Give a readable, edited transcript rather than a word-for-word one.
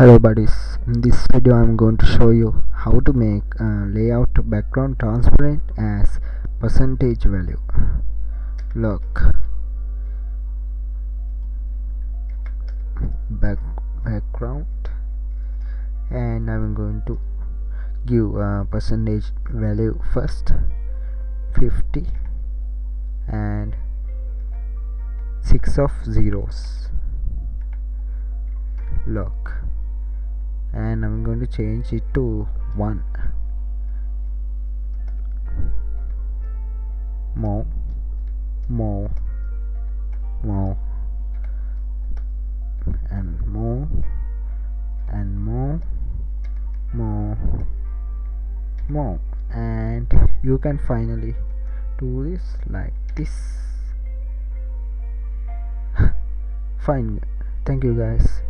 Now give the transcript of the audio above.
Hello buddies, in this video I'm going to show you how to make layout background transparent as percentage value. Look, background, and I'm going to give percentage value first, 50 and 6 of zeros. Look, and I'm going to change it to 1. More and more and more, and you can finally do this like this. Fine. Thank you guys.